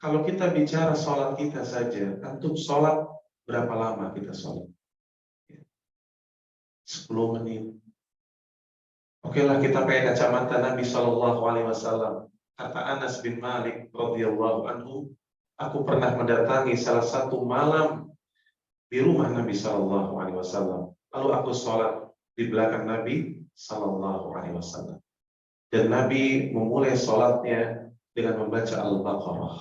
Kalau kita bicara sholat kita saja, antum sholat berapa lama kita sholat? 10 menit. Oke lah, kita pakai kacamata Nabi Shallallahu Alaihi Wasallam. Kata Anas bin Malik radhiyallahu anhu, aku pernah mendatangi salah satu malam di rumah Nabi Shallallahu Alaihi Wasallam. Lalu aku sholat di belakang Nabi Shallallahu Alaihi Wasallam. Dan Nabi memulai sholatnya dengan membaca Al-Baqarah.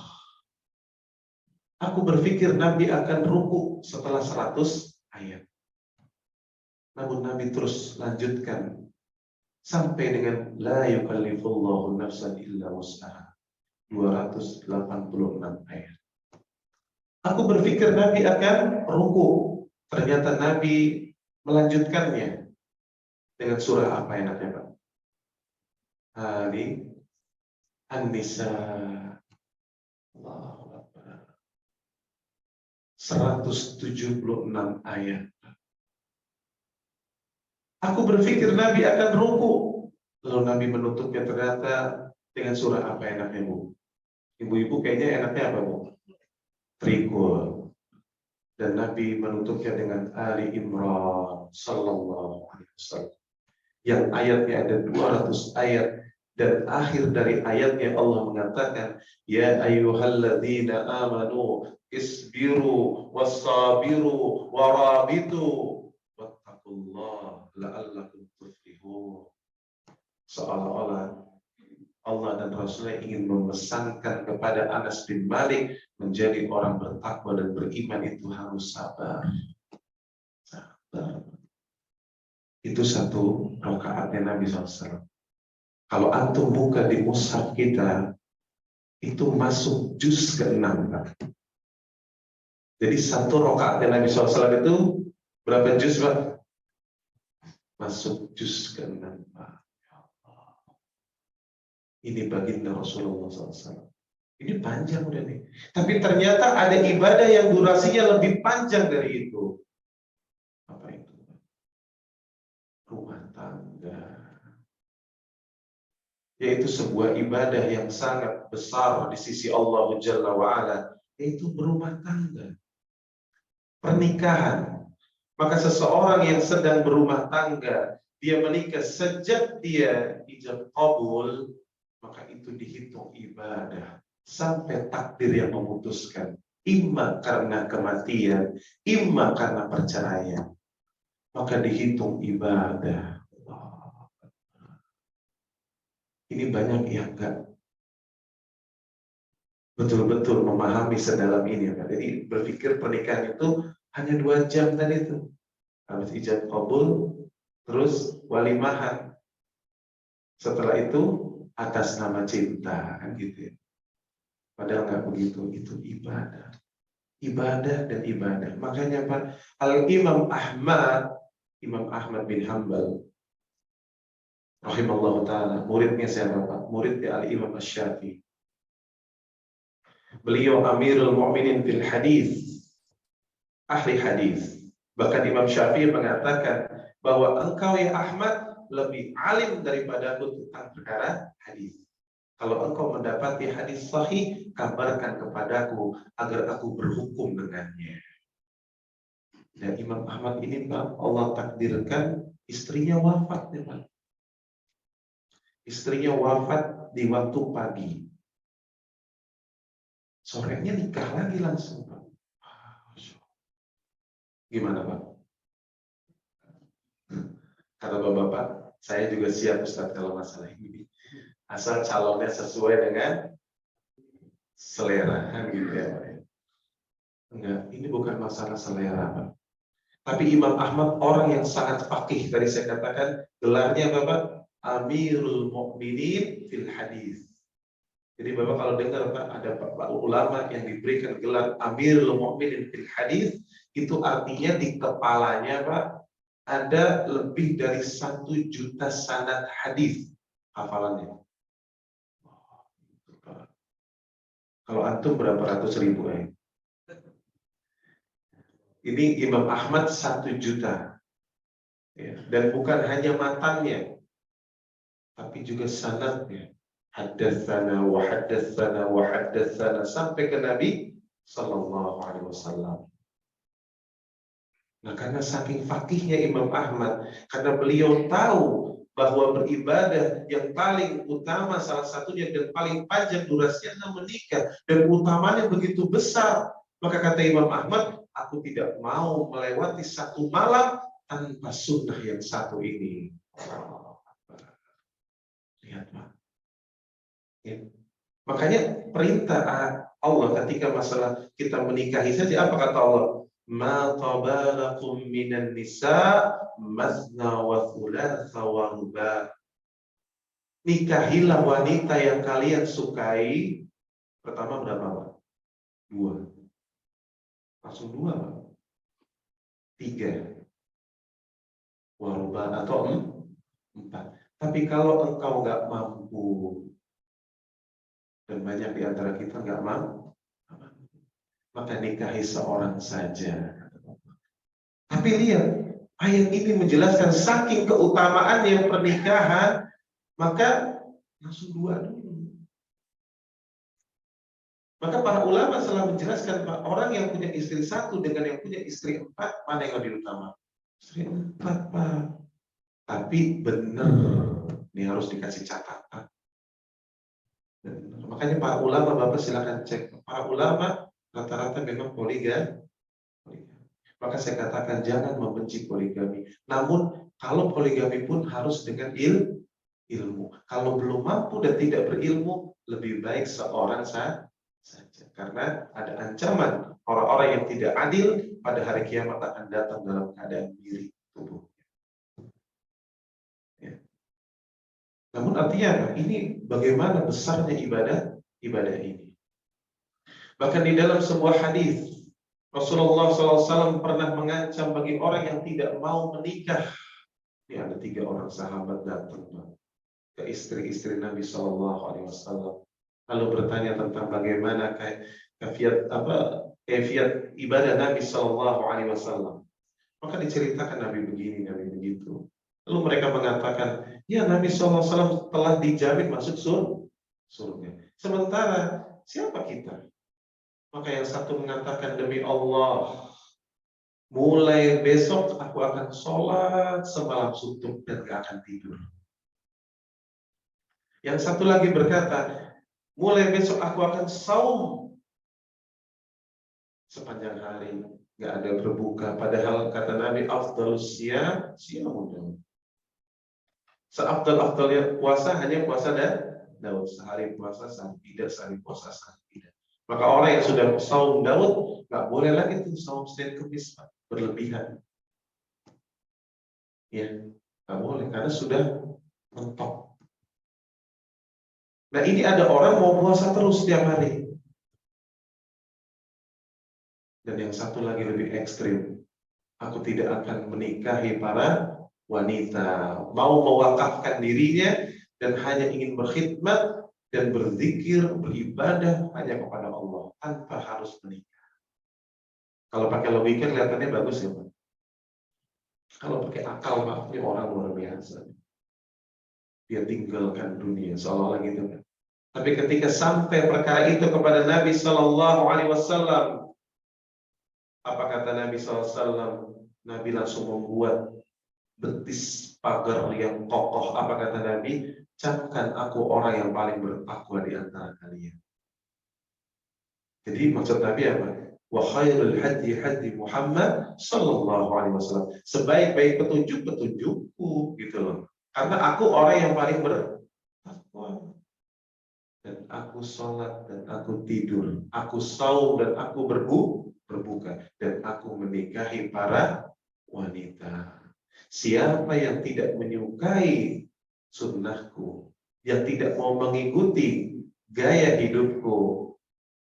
Aku berpikir Nabi akan ruku setelah 100 ayat. Namun Nabi terus lanjutkan sampai dengan la yukallifullahu nafsan illa wus'aha, 286 ayat. Aku berpikir Nabi akan ruku. Ternyata Nabi melanjutkannya dengan surah apa enaknya, Pak? Ali An-Nisa. Allahu Akbar. 176 ayat. Aku berpikir Nabi akan ruku. Lalu Nabi menutupnya ternyata dengan surah apa enaknya, Bu? Ibu-ibu kayaknya enaknya apa, Bu? Trikul. Dan Nabi menutupnya dengan Ali Imran sallallahu alaihi wasallam. Yang ayatnya ada 200 ayat, dan akhir dari ayatnya Allah mengatakan, ya ayyuhalladzina amanu isbiru wassabiru warabitu wattaqullah la'allakum tuflihun. Seolah-olah Allah dan Rasulnya ingin memesankan kepada Anas bin Malik, menjadi orang bertakwa dan beriman itu harus sabar. Sabar. Itu satu rakaatnya Nabi SAW. Kalau antum buka di mushaf kita, itu masuk juz ke-6, Pak. Jadi satu rakaatnya Nabi SAW itu berapa juz, Pak? Masuk juz ke-6, Pak. Ini baginda Rasulullah SAW. Ini panjang udah nih. Tapi ternyata ada ibadah yang durasinya lebih panjang dari itu. Apa itu? Rumah tangga. Yaitu sebuah ibadah yang sangat besar di sisi Allah Jalla wa'ala. Yaitu berumah tangga. Pernikahan. Maka seseorang yang sedang berumah tangga, dia menikah sejak dia ijab qabul, maka itu dihitung ibadah sampai takdir yang memutuskan, imma karena kematian, imma karena perceraian, maka dihitung ibadah. Ini banyak yang enggak betul-betul memahami sedalam ini, Pak. Jadi berpikir pernikahan itu hanya 2 jam tadi itu, habis ijab qabul, terus walimahan, setelah itu atas nama cinta, kan gitu ya. Padahal nggak begitu, itu ibadah. Ibadah dan ibadah. Makanya Pak, Imam Ahmad bin Hanbal rahimallahu ta'ala, muridnya siapa, Pak? Muridnya Al-Imam Asy-Syafi'i. Beliau Amirul Mu'minin fil hadis, ahli hadis. Bahkan Imam Syafi'i mengatakan bahwa engkau ya Ahmad lebih alim daripada aku tentang perkara hadis. Kalau engkau mendapati hadis sahih, kabarkan kepadaku agar aku berhukum dengannya. Dan Imam Ahmad ini, Pak, Allah takdirkan istrinya wafat, ya, Pak. Istrinya wafat di waktu pagi. Sorenya nikah lagi langsung, Pak. Gimana, Pak? Kata Bapak, saya juga siap, Ustaz, kalau masalah ini. Asal calonnya sesuai dengan selera, kan gitu ya, Pak. Enggak, ini bukan masalah selera, Pak. Tapi Imam Ahmad orang yang sangat faqih. Tadi saya katakan gelarnya Bapak Amirul Mukminin fil Hadis. Jadi Bapak kalau dengar Pak, ada Pak ulama yang diberikan gelar Amirul Mukminin fil Hadis, itu artinya di kepalanya Pak ada lebih dari 1 juta sanad hadis hafalannya. Kalau antum berapa ratus ribu ya? Ini Imam Ahmad 1 juta. Ya, dan bukan hanya matanya, tapi juga sanadnya. Haddatsana wa haddatsana wa haddatsana sampai ke Nabi sallallahu alaihi wasallam. Nah, karena saking fakihnya Imam Ahmad, karena beliau tahu bahwa beribadah yang paling utama salah satunya dan paling panjang durasinya menikah dan utamanya begitu besar, maka kata Imam Ahmad, aku tidak mau melewati satu malam tanpa sunnah yang satu ini. Lihat, Pak. Ya. Makanya perintah Allah ketika masalah kita menikahi saja, apa kata Allah? Ma tabalakum minan nisa masna wa thulatha wa ruba. Nikahilah wanita yang kalian sukai. Pertama berapa, Pak? 2. Langsung 2, Pak. 3. Waruba atau 4. Tapi kalau engkau nggak mampu, dan banyak di antara kita nggak mampu, maka nikahi seorang saja. Tapi lihat, ayat ini menjelaskan saking keutamaannya pernikahan, maka langsung 2 dulu. Maka para ulama selalu menjelaskan, Pak, orang yang punya istri 1 dengan yang punya istri 4, mana yang lebih utama? Istri 4, Pak. Tapi benar, ini harus dikasih catatan. Makanya para ulama, Bapak silakan cek. Para ulama rata-rata memang poligami. Maka saya katakan jangan membenci poligami. Namun kalau poligami pun harus dengan ilmu. Kalau belum mampu dan tidak berilmu, lebih baik seorang saja. Karena ada ancaman orang-orang yang tidak adil pada hari kiamat akan datang dalam keadaan diri tubuh. Ya. Namun artinya apa? Ini bagaimana besarnya ibadah ini. Bahkan di dalam sebuah hadis Rasulullah SAW pernah mengancam bagi orang yang tidak mau menikah. Ini ada 3 orang sahabat datang ke istri-istri Nabi SAW, lalu bertanya tentang bagaimana kaifiat ibadah Nabi SAW. Maka diceritakan Nabi begini, Nabi begitu. Lalu mereka mengatakan, ya Nabi SAW telah dijamin masuk surga. Sementara siapa kita? Maka yang satu mengatakan, demi Allah, mulai besok aku akan sholat semalam suntuk dan gak akan tidur. Yang satu lagi berkata, mulai besok aku akan saum sepanjang hari, gak ada berbuka. Padahal kata Nabi, afdalus siyam siyamun. Seafdal-afdalnya puasa hanya puasa Daud. Sehari puasa, sehari tidak, sehari puasa, sehari tidak. Maka orang yang sudah saum Daud nggak boleh lagi tuh saum Senin Kemis, Pak, berlebihan. Ya, nggak boleh karena sudah mentok. Nah ini ada orang mau puasa terus setiap hari. Dan yang satu lagi lebih ekstrim. Aku tidak akan menikahi para wanita. Mau mewakafkan dirinya dan hanya ingin berkhidmat dan berzikir, beribadah hanya kepada Allah tanpa harus menikah. Kalau pakai logika kelihatannya bagus ya, Pak. Kalau pakai akal, Pak, ini orang luar biasa. Dia tinggalkan dunia seolah-olah gitu kan. Tapi ketika sampai perkara itu kepada Nabi Shallallahu Alaihi Wasallam, apa kata Nabi SAW? Nabi langsung membuat betis pagar yang kokoh. Apa kata Nabi? Camkan aku orang yang paling bertakwa di antara kalian. Jadi maksud Nabi apa? Wa khairul hadi hadi Muhammad sallallahu alaihi wasallam. Sebaik-baik petunjukku gitu loh. Karena aku orang yang paling bertakwa. Dan aku sholat dan aku tidur, aku saum dan aku berbuka, dan aku menikahi para wanita. Siapa yang tidak menyukai sunnahku, yang tidak mau mengikuti gaya hidupku,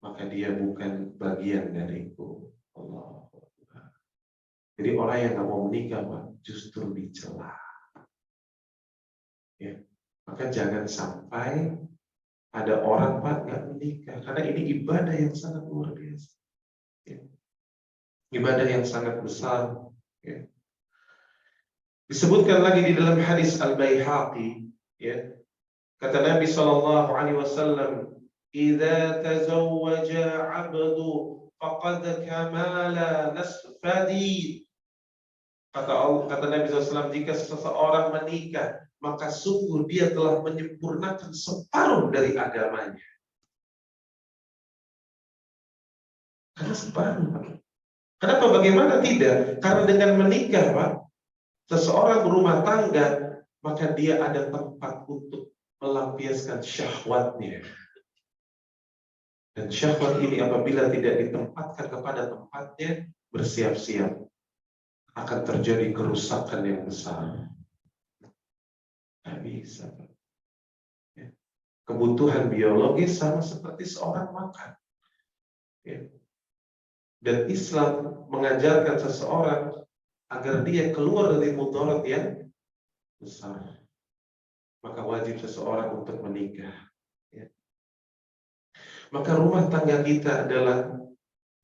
maka dia bukan bagian dariku. Allah. Jadi orang yang nggak mau menikah, Pak, justru dicela. Ya. Maka jangan sampai ada orang, Pak, nggak menikah, karena ini ibadah yang sangat luar biasa. Ya. Ibadah yang sangat besar. Ya. Disebutkan lagi di dalam hadis Al-Baihaqi, ya, Kata Nabi Shallallahu Alaihi Wasallam, "Idza tazawwaja 'abdu faqad kamala nasfadi." Kata Nabi SAW, jika seseorang menikah, maka sungguh dia telah menyempurnakan separuh dari agamanya. Karena separuh. Kenapa? Bagaimana tidak? Karena dengan menikah, Pak, seseorang berumah tangga, maka dia ada tempat untuk melampiaskan syahwatnya. Dan syahwat ini apabila tidak ditempatkan kepada tempatnya, bersiap-siap akan terjadi kerusakan yang besar. Tidak bisa. Kebutuhan biologis sama seperti seorang makan. Dan Islam mengajarkan seseorang agar dia keluar dari mudarat yang besar. Maka wajib seseorang untuk menikah. Maka rumah tangga kita adalah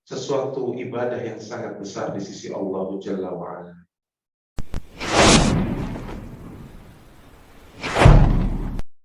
sesuatu ibadah yang sangat besar di sisi Allah Jalla wa'ala.